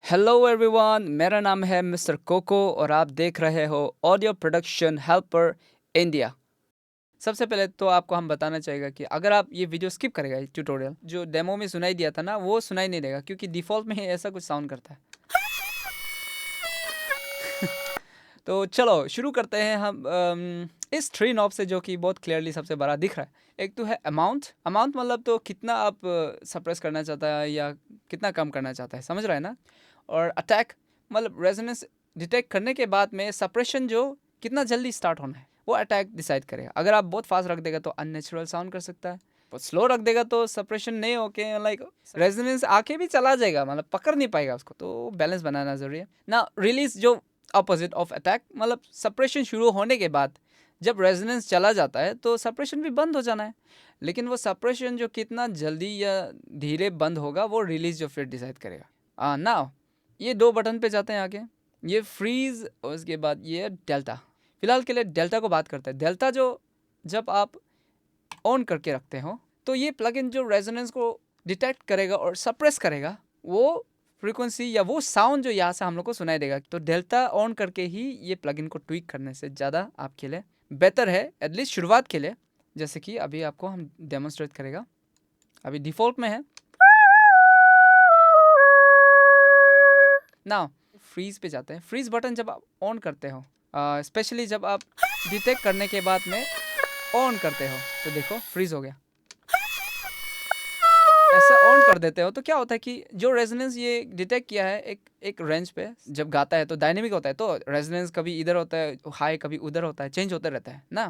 Hello everyone, मेरा नाम है मिस्टर कोको और आप देख रहे हो ऑडियो प्रोडक्शन हेल्पर इंडिया। सबसे पहले तो आपको हम बताना चाहेगा कि अगर आप ये वीडियो स्किप करेगा, ट्यूटोरियल जो डेमो में सुनाई दिया था ना, वो सुनाई नहीं देगा क्योंकि डिफ़ॉल्ट में ही ऐसा कुछ साउंड करता है। तो चलो शुरू करते हैं हम इस थ्री नॉब से, जो कि बहुत क्लियरली सबसे बड़ा दिख रहा है। एक तो है अमाउंट। अमाउंट मतलब तो कितना आप सप्रेस करना चाहता है या कितना कम करना चाहता है, समझ रहा है ना। और अटैक मतलब रेजोनेंस डिटेक्ट करने के बाद में सप्रेशन जो कितना जल्दी स्टार्ट होना है वो अटैक डिसाइड करेगा। अगर आप बहुत फास्ट रख देगा तो अननेचुरल साउंड कर सकता है, बहुत स्लो रख देगा तो सप्रेशन नहीं होके लाइक रेजोनेंस आके भी चला जाएगा, मतलब पकड़ नहीं पाएगा उसको। तो बैलेंस बनाना जरूरी है ना। रिलीज जो अपोजिट ऑफ अटैक, मतलब सप्रेशन शुरू होने के बाद जब रेजोनेंस चला जाता है तो सप्रेशन भी बंद हो जाना है, लेकिन वो सप्रेशन जो कितना जल्दी या धीरे बंद होगा वो रिलीज जो फिर डिसाइड करेगा। नाउ ये दो बटन पे जाते हैं आगे, ये फ्रीज और उसके बाद ये डेल्टा। फिलहाल के लिए डेल्टा को बात करते हैं। डेल्टा जो जब आप ऑन करके रखते हो तो ये प्लगइन जो रेजोनेंस को डिटेक्ट करेगा और सप्रेस करेगा वो फ्रीक्वेंसी या वो साउंड जो यहाँ से हम लोग को सुनाई देगा। तो डेल्टा ऑन करके ही ये प्लगइन को ट्विक करने से ज़्यादा आपके लिए बेटर है, एटलीस्ट शुरुआत के लिए। जैसे कि अभी आपको हम डेमोन्स्ट्रेट करेगा। अभी डिफ़ॉल्ट में है ना। फ्रीज पे जाते हैं। फ्रीज बटन जब आप ऑन करते हो, स्पेशली जब आप डिटेक्ट करने के बाद में ऑन करते हो तो देखो फ्रीज हो गया। ऐसा ऑन कर देते हो तो क्या होता है कि जो रेजोनेंस ये डिटेक्ट किया है एक रेंज पे जब गाता है तो डायनेमिक होता है, तो रेजोनेंस कभी इधर होता है हाई, कभी उधर होता है, चेंज होता रहता है ना।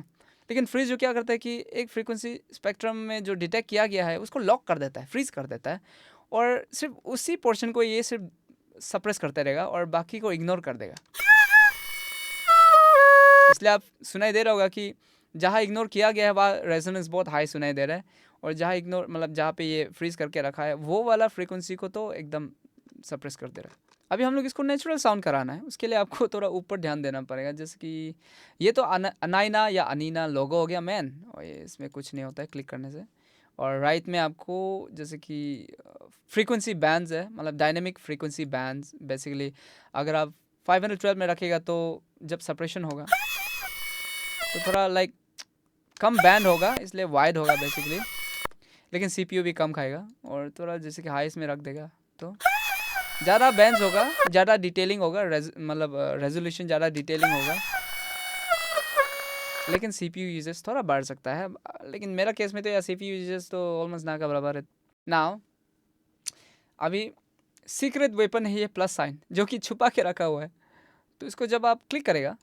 लेकिन फ्रीज जो क्या करता है कि एक फ्रीक्वेंसी स्पेक्ट्रम में जो डिटेक्ट किया गया है उसको लॉक कर देता है, फ्रीज कर देता है, और सिर्फ उसी पोर्शन को ये सिर्फ सप्रेस करते रहेगा और बाकी को इग्नोर कर देगा। इसलिए आप सुनाई दे रहा होगा कि जहाँ इग्नोर किया गया है वहाँ रेजोनेंस बहुत हाई सुनाई दे रहा है, और जहाँ इग्नोर मतलब जहाँ पे ये फ्रीज करके रखा है वो वाला फ्रीक्वेंसी को तो एकदम सप्रेस कर दे रहा है। अभी हम लोग इसको नेचुरल साउंड कराना है, उसके लिए आपको थोड़ा ऊपर ध्यान देना पड़ेगा। जैसे कि ये तो अनाइना या अनीना लोगो हो गया मैन, और ये इसमें कुछ नहीं होता है क्लिक करने से। और राइट में आपको जैसे कि फ्रीक्वेंसी बैंड्स है, मतलब डायनेमिक फ्रीक्वेंसी बैंड्स। बेसिकली अगर आप 512 में रखेगा तो जब सप्रेशन होगा तो थोड़ा लाइक कम बैंड होगा, इसलिए वाइड होगा बेसिकली, लेकिन सीपीयू भी कम खाएगा। और थोड़ा जैसे कि हाईस में रख देगा तो ज़्यादा बैंड्स होगा, ज़्यादा डिटेलिंग होगा, मतलब रेजोल्यूशन ज़्यादा डिटेलिंग होगा, लेकिन सीपीयू यूजेस थोड़ा बढ़ सकता है। लेकिन मेरा केस में तो यार सीपीयू यूजेस तो ऑलमोस्ट ना का बराबर है। नाउ अभी सीक्रेट वेपन है ये प्लस साइन, जो कि छुपा के रखा हुआ है। तो इसको जब आप क्लिक करेगा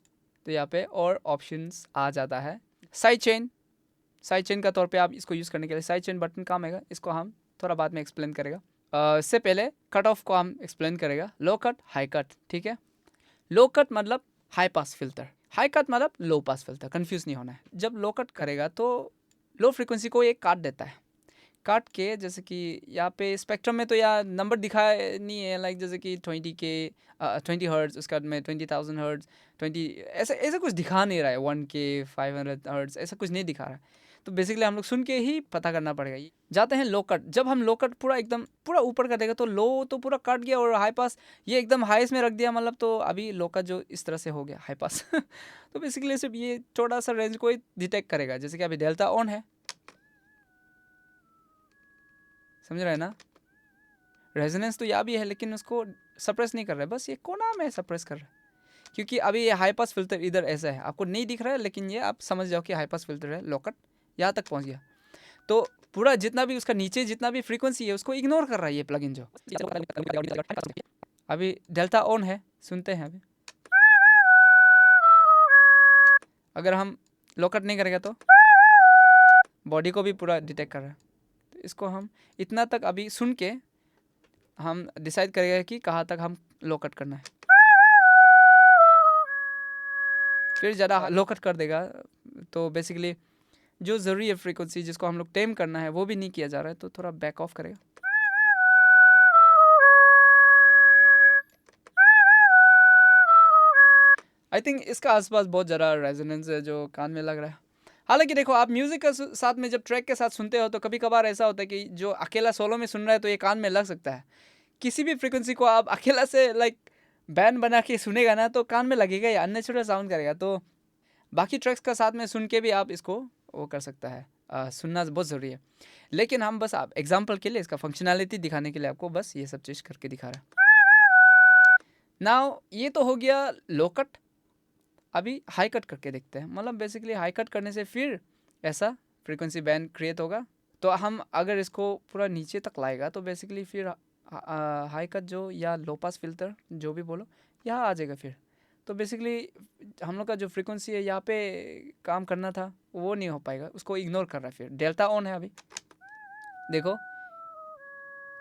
तो यहाँ पे और ऑप्शंस आ जाता है। साइड चेन, साइड चेन का तौर पे आप इसको यूज़ करने के लिए साइड चेन बटन काम आएगा। इसको हम थोड़ा बाद में एक्सप्लेन करेगा। इससे पहले कट ऑफ को हम एक्सप्लेन करेगा। लो कट, हाई कट, ठीक है। लो कट मतलब high pass filter, high cut मतलब लो पास फिल्टर, कंफ्यूज नहीं होना है। जब लो कट करेगा तो लो फ्रीक्वेंसी को एक काट देता है। काट के जैसे कि यहाँ पे स्पेक्ट्रम में तो यहाँ नंबर दिखा नहीं है, लाइक जैसे कि 20K 20 हर्ट्ज, उसके बाद में 20,000 हर्ट्ज 20, ऐसा ऐसा कुछ दिखा नहीं रहा है। 1K 500 हर्ट्ज ऐसा कुछ नहीं दिखा रहा है। तो बेसिकली हम लोग सुन के ही पता करना पड़ेगा। जाते हैं लो कट। जब हम लो कट पूरा एकदम पूरा ऊपर कर देगा तो लो तो पूरा कट गया, और हाई पास ये एकदम हाईएस्ट में रख दिया, मतलब तो अभी लो कट जो इस तरह से हो गया हाई पास। तो बेसिकली सिर्फ ये छोटा सा रेंज को ही डिटेक्ट करेगा। जैसे कि अभी डेल्टा ऑन है, समझ रहे हैं ना। रेजोनेंस तो यहाँ भी है लेकिन उसको सप्रेस नहीं कर रहा है, बस ये कोना में सप्रेस कर रहा है। क्योंकि अभी ये हाई पास फिल्टर इधर ऐसा है, आपको नहीं दिख रहा है, लेकिन ये आप समझ जाओ कि हाई पास फिल्टर है। लो कट यहाँ तक पहुँच गया तो पूरा जितना भी उसका नीचे जितना भी फ्रीक्वेंसी है उसको इग्नोर कर रहा है ये प्लगइन जो। अभी डेल्टा ऑन है, सुनते हैं अभी। अगर हम लो कट नहीं करेंगे तो बॉडी को भी पूरा डिटेक्ट कर रहा है। तो इसको हम इतना तक अभी सुन के हम डिसाइड करेंगे कि कहाँ तक हम लो कट करना है। फिर ज़्यादा लो कट कर देगा तो बेसिकली जो ज़रूरी है फ्रीक्वेंसी जिसको हम लोग टेम करना है वो भी नहीं किया जा रहा है, तो थोड़ा बैक ऑफ करेगा। आई थिंक इसका आसपास बहुत ज़्यादा रेजोनेंस है जो कान में लग रहा है। हालांकि देखो, आप म्यूज़िक के साथ में जब ट्रैक के साथ सुनते हो तो कभी कभार ऐसा होता है कि जो अकेला सोलो में सुन रहा है तो ये कान में लग सकता है किसी भी फ्रीक्वेंसी को आप अकेला से लाइक बैंड बना के सुनेगा ना तो कान में लगेगा या अननेचुरल साउंड करेगा। तो बाकी ट्रैक्स का साथ में सुन के भी आप इसको वो कर सकता है, सुनना बहुत ज़रूरी है। लेकिन हम बस आप एग्जांपल के लिए, इसका फंक्शनैलिटी दिखाने के लिए आपको बस ये सब चीज़ करके दिखा रहा है। नाउ ये तो हो गया लो कट। अभी हाई कट करके देखते हैं। मतलब बेसिकली हाई कट करने से फिर ऐसा फ्रीक्वेंसी बैंड क्रिएट होगा। तो हम अगर इसको पूरा नीचे तक लाएगा तो बेसिकली फिर हाई कट जो या लो पास फिल्टर जो भी बोलो यहाँ आ जाएगा फिर। तो बेसिकली हम लोग का जो फ्रीक्वेंसी है यहाँ पे काम करना था वो नहीं हो पाएगा, उसको इग्नोर कर रहा है। फिर डेल्टा ऑन है, अभी देखो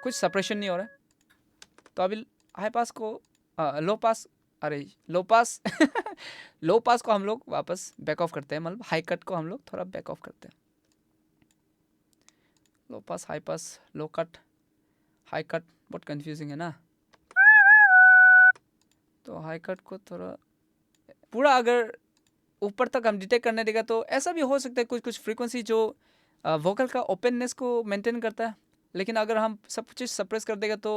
कुछ सप्रेशन नहीं हो रहा है। तो अभी हाई पास को लो पास, अरे लो पास लो पास को हम लोग वापस बैक ऑफ करते हैं। मतलब हाई कट को हम लोग थोड़ा बैक ऑफ करते हैं। लो पास, हाई पास, लो कट, हाई कट बहुत कंफ्यूजिंग है ना। तो हाई कट को थोड़ा पूरा अगर ऊपर तक हम डिटेक्ट करने देगा तो ऐसा भी हो सकता है कुछ कुछ फ्रीक्वेंसी जो वोकल का ओपननेस को मेंटेन करता है। लेकिन अगर हम सब चीज़ सप्रेस कर देगा तो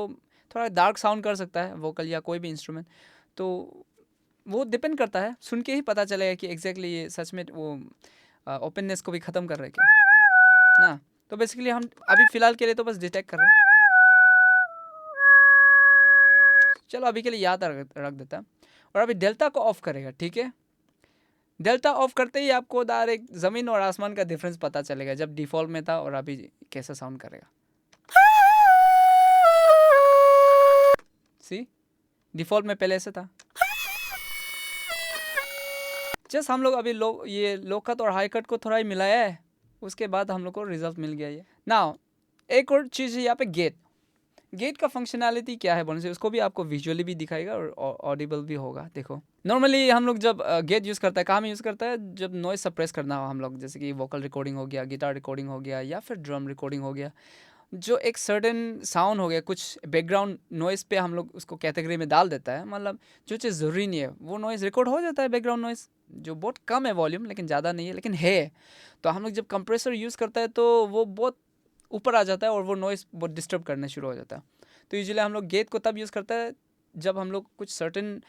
थोड़ा डार्क साउंड कर सकता है वोकल या कोई भी इंस्ट्रूमेंट। तो वो डिपेंड करता है, सुन के ही पता चलेगा कि एग्जैक्टली ये सच में वो ओपननेस को भी ख़त्म कर रहे हैं क्या ना। तो बेसिकली हम अभी फ़िलहाल के लिए तो बस डिटेक्ट कर रहे हैं। चलो अभी के लिए याद रख देता है। और अभी डेल्टा को ऑफ करेगा, ठीक है। डेल्टा ऑफ करते ही आपको डायरेक्ट ज़मीन और आसमान का डिफरेंस पता चलेगा, जब डिफ़ॉल्ट में था और अभी कैसा साउंड करेगा। सी डिफ़ॉल्ट में पहले ऐसे था। जस्ट हम लोग अभी ये लो कट और हाई कट को थोड़ा ही मिलाया है, उसके बाद हम लोग को रिजल्ट मिल गया ये। नाउ एक और चीज़ है यहाँ पे, गेट का फंक्शनैलिटी क्या है बोलने से उसको भी आपको विजुअली भी दिखाएगा और ऑडिबल भी होगा। देखो नॉर्मली हम लोग जब गेट यूज़ करता है, कहाँ में यूज़ करता है, जब नॉइज़ सप्रेस करना हो हम लोग, जैसे कि वोकल रिकॉर्डिंग हो गया, गिटार रिकॉर्डिंग हो गया, या फिर ड्रम रिकॉर्डिंग हो गया। जो एक सर्टेन साउंड हो गया, कुछ बैकग्राउंड नॉइज़ पे हम लोग उसको कैटेगरी में डाल देता है। मतलब जो चीज़ ज़रूरी नहीं है वो नॉइज़ रिकॉर्ड हो जाता है, बैकग्राउंड नॉइज़ जो बहुत कम है वॉल्यूम, लेकिन ज़्यादा नहीं है लेकिन है। तो हम लोग जब कंप्रेसर यूज़ करता है तो वो बहुत ऊपर आ जाता है और वो नॉइज़ बहुत डिस्टर्ब करना शुरू हो जाता है। तो यूजुअली हम लोग गेट को तब यूज़ करता है जब हम लोग कुछ सर्टेन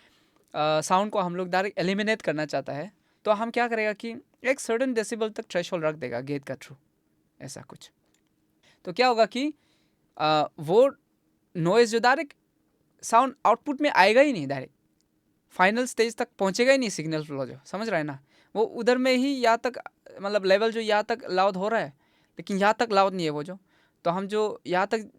साउंड को हम लोग डायरेक्ट एलिमिनेट करना चाहता है। तो हम क्या करेगा कि एक सर्टेन डेसिबल तक थ्रेशोल्ड रख देगा गेट का थ्रू, ऐसा कुछ। तो क्या होगा कि वो नॉइज़ जो डायरेक्ट साउंड आउटपुट में आएगा ही नहीं, डायरेक्ट फाइनल स्टेज तक पहुंचेगा ही नहीं सिग्नल फ्लो, जो समझ रहा है ना, वो उधर में ही यहाँ तक, मतलब लेवल जो यहाँ तक लाउड हो रहा है लेकिन यहाँ तक लाउड नहीं है वो जो। तो हम जो यहाँ तक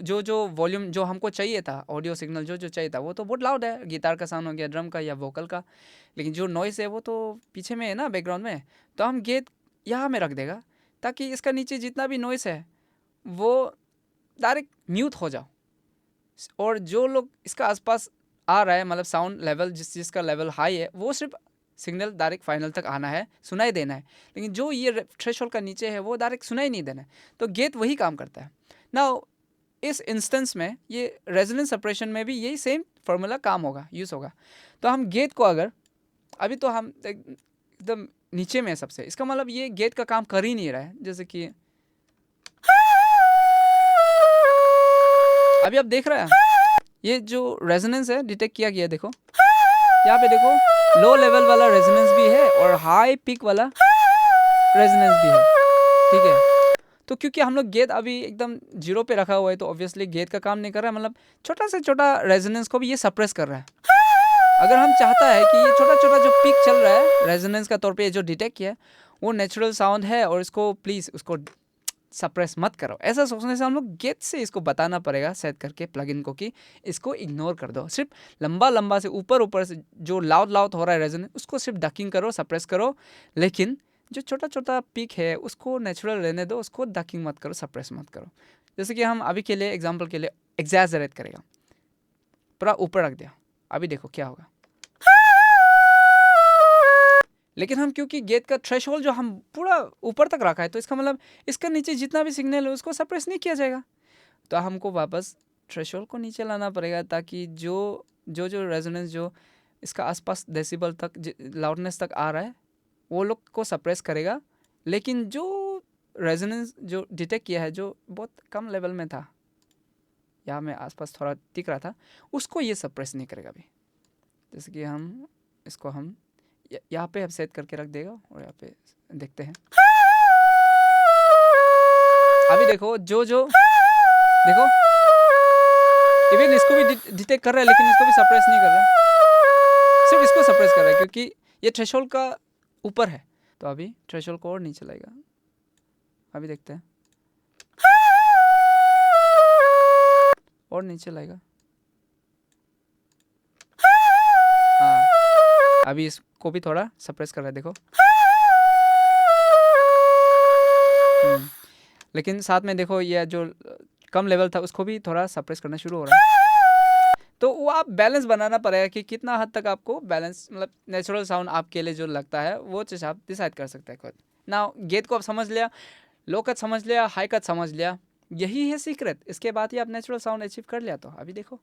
जो वॉल्यूम जो हमको चाहिए था, ऑडियो सिग्नल जो चाहिए था, वो तो बहुत लाउड है, गिटार का साउंड हो गया, ड्रम का या वोकल का। लेकिन जो नॉइस है वो तो पीछे में है ना, बैकग्राउंड में। तो हम गेट यहाँ में रख देगा ताकि इसका नीचे जितना भी नॉइस है वो डायरेक्ट म्यूट हो जाओ। और जो लोग इसका आसपास आ रहा है, मतलब साउंड लेवल जिसका लेवल हाई है, वो सिर्फ सिग्नल डायरेक्ट फाइनल तक आना है, सुनाई देना है। लेकिन जो ये थ्रेशोल्ड का नीचे है वो डायरेक्ट सुनाई नहीं देना है। तो गेट वही काम करता है ना। इस इंस्टेंस में ये रेजोनेंस सेपरेशन में भी यही सेम फार्मूला काम होगा, यूज़ होगा। तो हम गेट को अगर अभी तो हम एकदम नीचे में है सबसे, इसका मतलब ये गेट का काम कर ही नहीं रहा है। जैसे कि अभी आप देख रहे हैं ये जो रेजोनेंस है डिटेक्ट किया गया, देखो यहाँ पे देखो लो लेवल वाला रेजोनेंस भी है और हाई पिक वाला रेजोनेंस भी है, ठीक है। तो क्योंकि हम लोग गेट अभी एकदम जीरो पे रखा हुआ है तो ऑब्वियसली गेट का काम नहीं कर रहा है, मतलब छोटा से छोटा रेजोनेंस को भी ये सप्रेस कर रहा है। अगर हम चाहता है कि ये छोटा छोटा जो पिक चल रहा है रेजोनेंस का तौर पे जो डिटेक्ट किया है वो नेचुरल साउंड है और इसको प्लीज़ उसको सप्रेस मत करो, ऐसा सोचने से हम लोग गेट से इसको बताना पड़ेगा सेट करके प्लगइन को कि इसको इग्नोर कर दो। सिर्फ लंबा लंबा से ऊपर से जो लाउड हो रहा है रेजोनेंस उसको सिर्फ डकिंग करो, सप्रेस करो। लेकिन जो छोटा छोटा पिक है उसको नेचुरल रहने दो, उसको डकिंग मत करो, सप्रेस मत करो। जैसे कि हम अभी के लिए एग्जाम्पल के लिए एग्जैजरेट करेगा, पूरा ऊपर रख दिया, अभी देखो क्या होगा। लेकिन हम क्योंकि गेट का थ्रेशोल्ड जो हम पूरा ऊपर तक रखा है तो इसका मतलब इसका नीचे जितना भी सिग्नल है उसको सप्रेस नहीं किया जाएगा। तो हमको वापस थ्रेशोल्ड को नीचे लाना पड़ेगा ताकि जो रेजोनेंस जो इसका आसपास डेसिबल तक लाउडनेस तक आ रहा है वो लोग को सप्रेस करेगा। लेकिन जो रेजोनेंस जो डिटेक्ट किया है जो बहुत कम लेवल में था यहाँ में आसपास थोड़ा दिख रहा था, उसको ये सप्रेस नहीं करेगा अभी। जैसे कि हम इसको हम यहाँ पे अब सेट करके रख देगा और यहाँ पे देखते हैं। अभी देखो जो देखो इवन इसको भी डिटेक्ट कर रहा है, लेकिन इसको भी सप्रेस नहीं कर रहा है, सिर्फ इसको सप्रेस कर रहा है क्योंकि ये थ्रेशोल्ड का ऊपर है। तो अभी थ्रेशोल्ड को और नीचे लाएगा। अभी देखते हैं, और नीचे लाएगा। हाँ, अभी इसको भी थोड़ा सप्रेस कर रहा है, देखो। लेकिन साथ में देखो ये जो कम लेवल था उसको भी थोड़ा सप्रेस करना शुरू हो रहा है। तो वो आप बैलेंस बनाना पड़ेगा कि कितना हद तक आपको बैलेंस, मतलब नेचुरल साउंड आपके लिए जो लगता है वो चीज़ आप डिसाइड कर सकते हैं खुद ना। गेट को आप समझ लिया, लो कट समझ लिया, हाई कट समझ लिया, यही है सीक्रेट। इसके बाद ही आप नेचुरल साउंड अचीव कर लिया। तो अभी देखो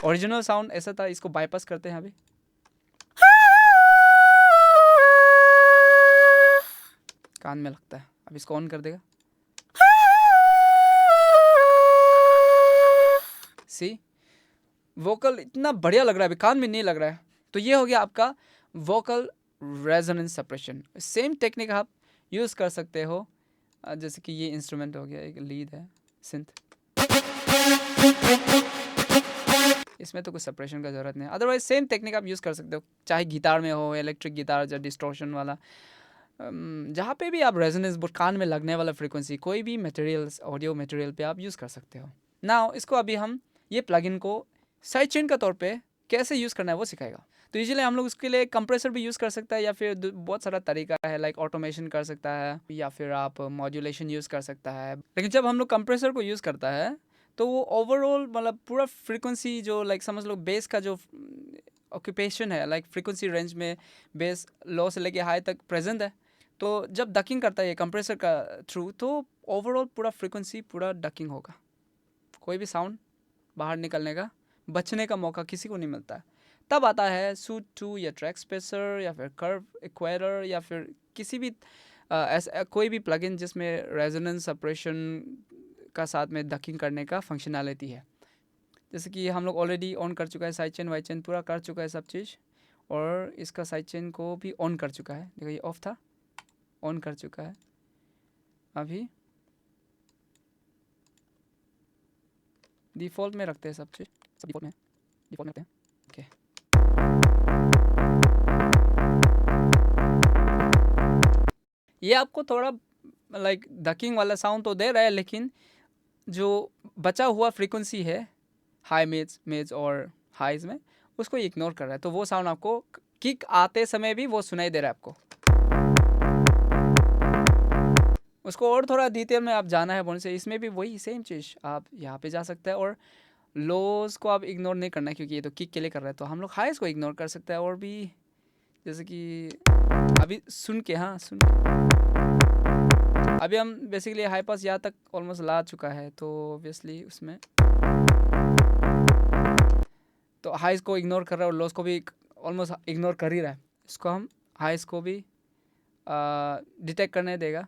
ओरिजिनल साउंड ऐसा था, इसको बाईपास करते हैं। अभी कान में लगता है, अब इसको ऑन कर देगा। सी वोकल इतना बढ़िया लग रहा है, अभी कान में नहीं लग रहा है। तो ये हो गया आपका vocal resonance suppression. Same technique आप यूज़ कर सकते हो। जैसे कि ये इंस्ट्रूमेंट हो गया, एक लीड है, सिंथ, इसमें तो कुछ सप्रेशन का ज़रूरत नहीं है। अदरवाइज सेम टेक्निक आप यूज़ कर सकते हो, चाहे गिटार में हो, इलेक्ट्रिक गिटार जो डिस्टॉर्शन वाला, जहाँ पे भी आप रेजोनेंस कान में लगने वाला फ्रीक्वेंसी, कोई भी मटेरियल्स, ऑडियो मटेरियल पे आप यूज़ कर सकते हो। नाउ इसको अभी हम ये प्लगइन को साइड चेन का तौर पे कैसे यूज़ करना है वो सिखाएगा। तो यूजुअली हम लोग उसके लिए कंप्रेसर भी यूज़ कर सकता है, या फिर बहुत सारा तरीका है, लाइक ऑटोमेशन कर सकता है, या फिर आप मॉड्यूलेशन यूज़ कर सकता है। लेकिन जब हम लोग कंप्रेसर को यूज़ करता है तो वो ओवरऑल मतलब पूरा फ्रीक्वेंसी जो, लाइक समझ लो बेस का जो ऑक्यूपेशन है, लाइक फ्रीक्वेंसी रेंज में बेस लो से लेके हाई तक प्रेजेंट है। तो जब डकिंग करता है ये कंप्रेसर का थ्रू, तो ओवरऑल पूरा फ्रीक्वेंसी पूरा डकिंग होगा। कोई भी साउंड बाहर निकलने का, बचने का मौका किसी को नहीं मिलता है। तब आता है सूट टू या ट्रैक स्पेसर या फिर कर्व इक्वेटर या फिर किसी भी कोई भी प्लगइन जिसमें रेजोनेंस सप्रेशन का साथ में डकिंग करने का फंक्शनैलिटी है। जैसे कि हम लोग ऑलरेडी ऑन कर चुका है, साइड चेन वाइड चेन पूरा कर चुका है सब चीज़, और इसका साइड चेन को भी ऑन कर चुका है। देखो ये ऑफ था, ऑन कर चुका है। अभी डिफ़ॉल्ट में रखते हैं सब चीज़, सब डिफ़ॉल्ट में रखते हैं। ओके, ये आपको थोड़ा लाइक डकिंग वाला साउंड तो दे रहा है, लेकिन जो बचा हुआ फ्रीक्वेंसी है हाई मेज और हाइज में, उसको इग्नोर कर रहा है। तो वो साउंड आपको किक आते समय भी वो सुनाई दे रहा है आपको। उसको और थोड़ा डिटेल में आप जाना है बोलने से, इसमें भी वही सेम चीज़ आप यहाँ पे जा सकते हैं। और लोज को आप इग्नोर नहीं करना है क्योंकि ये तो किक के लिए कर रहा है। तो हम लोग हाइज को इग्नोर कर सकते हैं। और भी जैसे कि अभी सुन के, हाँ सुन के अभी हम बेसिकली हाई पास यहाँ तक ऑलमोस्ट ला चुका है। तो ऑब्वियसली उसमें तो हाइज को इग्नोर कर रहा है और लोज को भी ऑलमोस्ट इग्नोर कर ही रहा है। इसको हम हाइज को भी डिटेक्ट करने देगा,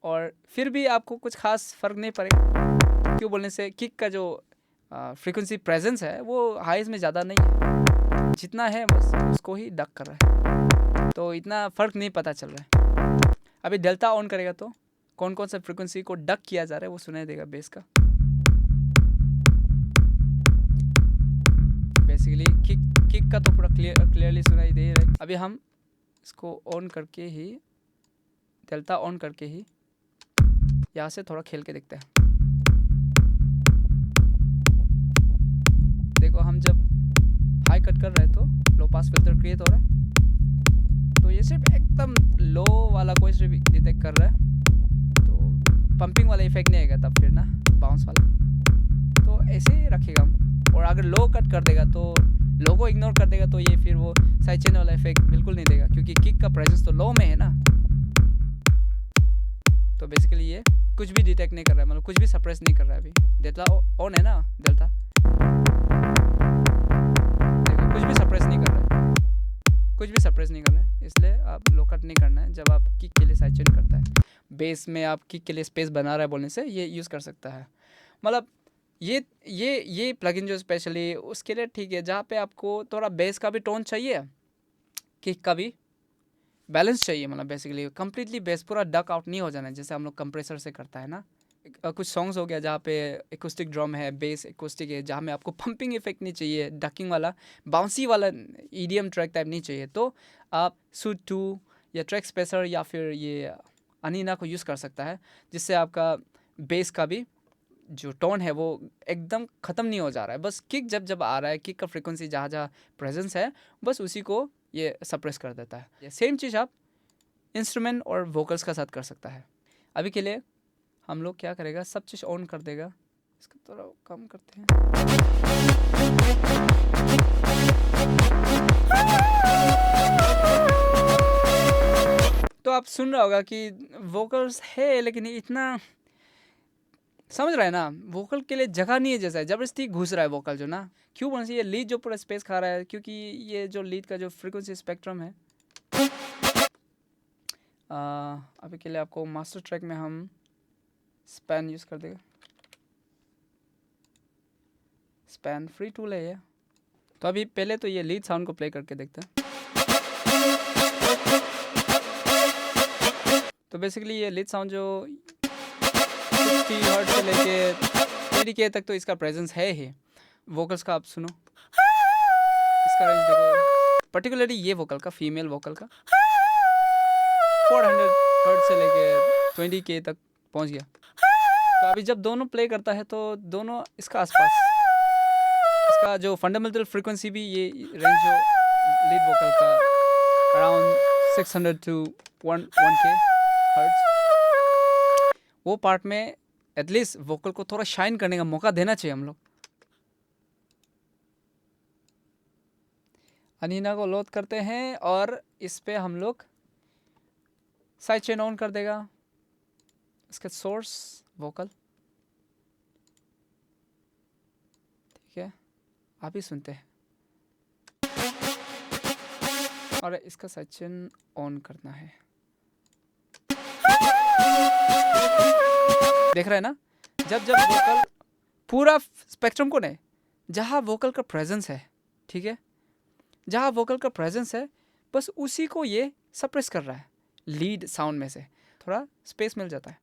और फिर भी आपको कुछ खास फ़र्क नहीं पड़ेगा। क्यों बोलने से, किक का जो फ्रीक्वेंसी प्रेजेंस है वो हाइज में ज़्यादा नहीं है, जितना है बस उसको ही डक कर रहा है। तो इतना फ़र्क नहीं पता चल रहा है। अभी डेल्टा ऑन करेगा तो कौन कौन सा फ्रीक्वेंसी को डक किया जा रहा है वो सुनाई देगा बेस का। बेसिकली किक का तो पूरा क्लियरली सुनाई दे रहा है। अभी हम इसको ऑन करके ही, डेल्टा ऑन करके ही यहाँ से थोड़ा खेल के देखते हैं। देखो हम जब हाई कट कर रहे हैं तो लो पास फिल्टर क्रिएट हो रहा है। तो ये सिर्फ एकदम लो वाला कोई सिर्फ डिटेक्ट कर रहा है, तो पंपिंग वाला इफेक्ट नहीं आएगा तब फिर ना, बाउंस वाला। तो ऐसे ही रखेगा हम। और अगर लो कट कर देगा तो लो को इग्नोर कर देगा, तो ये फिर वो साइड चेन वाला इफेक्ट बिल्कुल नहीं देगा, क्योंकि किक का प्रेजेंस तो लो में है ना। तो बेसिकली ये कुछ भी डिटेक्ट नहीं कर रहा है, मतलब कुछ भी सप्रेस नहीं कर रहा है। अभी डेल्टा ऑन है ना, डेल्टा देखो कुछ भी सप्रेस नहीं कर रहा है, कुछ भी सप्रेस नहीं कर रहा है। इसलिए आप लो कट नहीं करना है जब आप किक के लिए साइड चेन करता है। बेस में आप किक के लिए स्पेस बना रहा है बोलने से ये यूज़ कर सकता है। मतलब ये प्लगइन जो स्पेशली उसके लिए ठीक है, जहाँ पे आपको थोड़ा बेस का भी टोन चाहिए, किक का भी बैलेंस चाहिए, मतलब बेसिकली कंप्लीटली बेस पूरा डक आउट नहीं हो जाना जैसे हम लोग कंप्रेसर से करता है ना। कुछ सॉन्ग्स हो गया जहाँ पे एकोस्टिक ड्रम है, बेस एकोस्टिक है, जहाँ में आपको पंपिंग इफेक्ट नहीं चाहिए, डकिंग वाला बाउंसी वाला ईडीएम ट्रैक टाइप नहीं चाहिए, तो आप सूट 2 या ट्रैक स्पेसर या फिर ये अनीना को यूज़ कर सकता है, जिससे आपका बेस का भी जो टोन है वो एकदम ख़त्म नहीं हो जा रहा है। बस किक जब जब आ रहा है, किक का फ्रिक्वेंसी जहाँ जहाँ प्रेजेंस है, बस उसी को ये सप्रेस कर देता है। ये सेम चीज़ आप इंस्ट्रूमेंट और वोकल्स का साथ कर सकता है। अभी के लिए हम लोग क्या करेगा, सब चीज़ ऑन कर देगा, इसको थोड़ा कम करते हैं। तो आप सुन रहा होगा कि वोकल्स है लेकिन इतना, समझ रहा है ना, वोकल के लिए जगह नहीं है, जैसा ज़बरदस्ती घुस रहा है वोकल जो ना। क्यों बोलना चाहिए, लीड जो पूरा स्पेस खा रहा है, क्योंकि ये जो लीड का जो फ्रीक्वेंसी स्पेक्ट्रम है, अभी के लिए आपको मास्टर ट्रैक में हम स्पैन यूज़ कर देगा। स्पैन फ्री टूल है ये। तो अभी पहले तो ये लीड साउंड को प्ले करके देखते हैं। तो बेसिकली ये लीड साउंड जो 60 हर्ट्ज से लेके 30K तक तो इसका प्रेजेंस है ही। वोकल्स का आप सुनो, इसका रेंज देखो, पर्टिकुलरली ये वोकल का, फीमेल वोकल का 400 हर्ट्ज से लेके 20K तक पहुंच गया। तो अभी जब दोनों प्ले करता है तो दोनों इसका आसपास, इसका जो फंडामेंटल फ्रीक्वेंसी भी ये रेंज जो लीड वोकल का अराउंड 600 to 1K हर्ट्ज, वो पार्ट में एटलीस्ट वोकल को थोड़ा शाइन करने का मौका देना चाहिए हम लोग। अनीना को लोड करते हैं और इस पे हम लोग साइड चेन ऑन कर देगा, इसका सोर्स वोकल, ठीक है, आप ही सुनते हैं, और इसका साइड चेन ऑन करना है। देख रहे हैं ना, जब जब वोकल पूरा स्पेक्ट्रम को नहीं, जहाँ वोकल का प्रेजेंस है, ठीक है, जहाँ वोकल का प्रेजेंस है बस उसी को ये सप्रेस कर रहा है। लीड साउंड में से थोड़ा स्पेस मिल जाता है,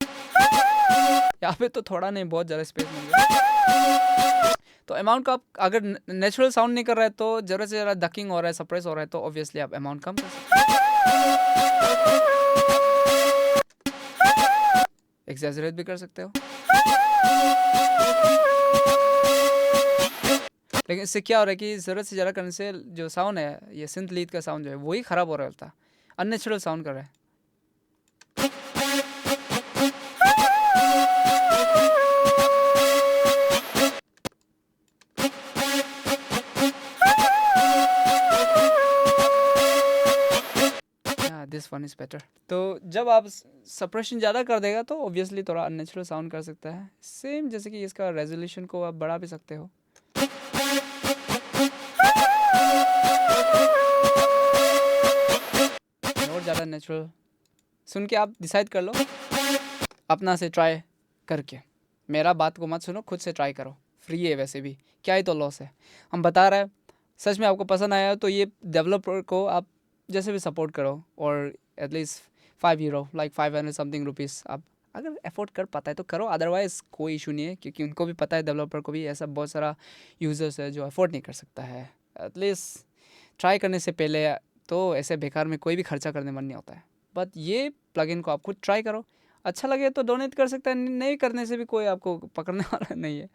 यहाँ पे तो थोड़ा नहीं बहुत ज़्यादा स्पेस मिल गया। तो अमाउंट का आप अगर नेचुरल साउंड नहीं कर रहा है तो ज़रूरत से ज़्यादा डकिंग हो रहा है, सप्रेस हो रहा है, तो ऑब्वियसली आप अमाउंट कम कर सकते हैं, एक्सैजरेट भी कर सकते हो। लेकिन इससे क्या हो रहा है कि ज़रूरत से ज़्यादा करने से जो साउंड है, ये सिंथ लीड का साउंड जो है वही ख़राब हो रहा होता है, अननेचुरल साउंड कर रहा है। This one is better. तो जब आप सप्रेशन ज़्यादा कर देगा तो ऑब्वियसली थोड़ा अननेचुरल साउंड कर सकता है। सेम जैसे कि इसका रेजोल्यूशन को आप बढ़ा भी सकते हो। और ज़्यादा नेचुरल सुन के आप डिसाइड कर लो अपना से ट्राई करके। मेरा बात को मत सुनो, खुद से ट्राई करो, फ्री है वैसे भी, क्या ही तो लॉस है। हम बता रहे हैं, सच में आपको पसंद आया तो ये डेवलपर को आप जैसे भी सपोर्ट करो, और at least 5 euro like 500 something rupees आप अगर अफोर्ड कर पाता है तो करो, अदरवाइज़ कोई इशू नहीं है, क्योंकि उनको भी पता है, डेवलपर को भी, ऐसा बहुत सारा यूज़र्स है जो अफोर्ड नहीं कर सकता है। एटलीस्ट ट्राई करने से पहले तो ऐसे बेकार में कोई भी खर्चा करने मन नहीं होता है। बट ये प्लगइन को आप खुद ट्राई करो, अच्छा लगे तो डोनेट कर सकते हैं, नहीं करने से भी कोई आपको पकड़ने वाला नहीं है।